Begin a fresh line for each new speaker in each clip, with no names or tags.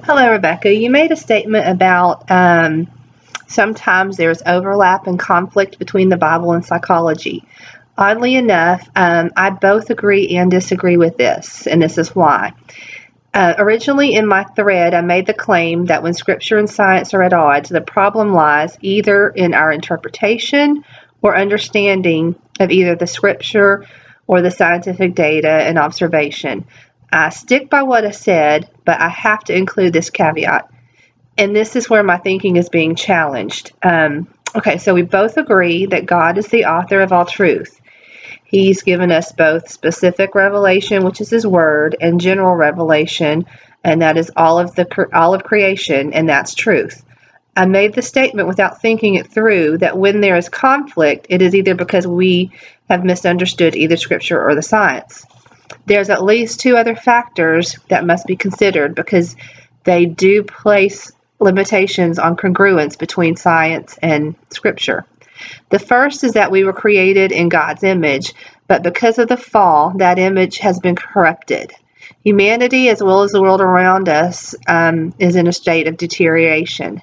Hello, Rebecca. You made a statement about sometimes there's overlap and conflict between the Bible and psychology. Oddly enough, I both agree and disagree with this, and this is why. Originally in my thread, I made the claim that when Scripture and science are at odds, the problem lies either in our interpretation or understanding of either the Scripture or the scientific data and observation. I stick by what I said, but I have to include this caveat. And this is where my thinking is being challenged. Okay, so we both agree that God is the author of all truth. He's given us both specific revelation, which is His Word, and general revelation, and that is all of creation, and that's truth. I made the statement without thinking it through that when there is conflict, it is either because we have misunderstood either Scripture or the science. There's at least two other factors that must be considered because they do place limitations on congruence between science and Scripture. The first is that we were created in God's image, but because of the fall, that image has been corrupted. Humanity, as well as the world around us, is in a state of deterioration.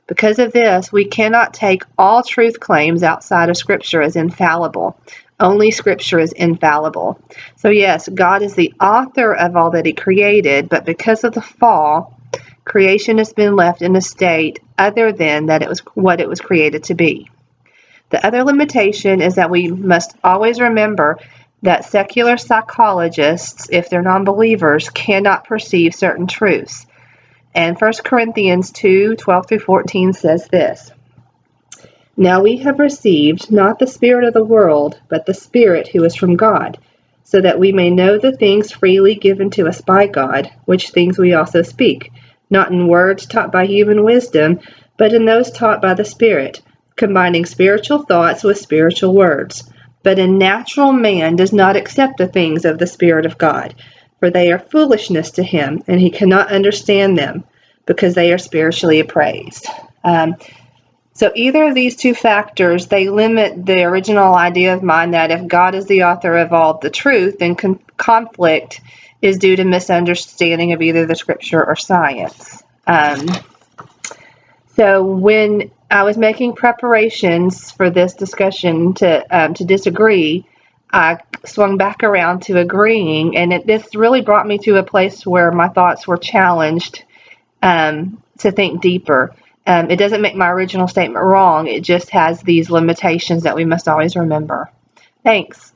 Because of this, we cannot take all truth claims outside of Scripture as infallible. Only Scripture is infallible. So yes, God is the author of all that He created, but because of the fall, creation has been left in a state other than that it was what it was created to be. The other limitation is that we must always remember that secular psychologists, if they're non-believers, cannot perceive certain truths. And 1 Corinthians 2:12-14 says this, "Now we have received not the spirit of the world, but the Spirit who is from God, so that we may know the things freely given to us by God, which things we also speak, not in words taught by human wisdom, but in those taught by the Spirit, combining spiritual thoughts with spiritual words. But a natural man does not accept the things of the Spirit of God, for they are foolishness to him, and he cannot understand them, because they are spiritually appraised." So either of these two factors, they limit the original idea of mine that if God is the author of all the truth, then conflict is due to misunderstanding of either the Scripture or science. So when I was making preparations for this discussion to disagree, I swung back around to agreeing, and this really brought me to a place where my thoughts were challenged to think deeper. It doesn't make my original statement wrong. It just has these limitations that we must always remember. Thanks.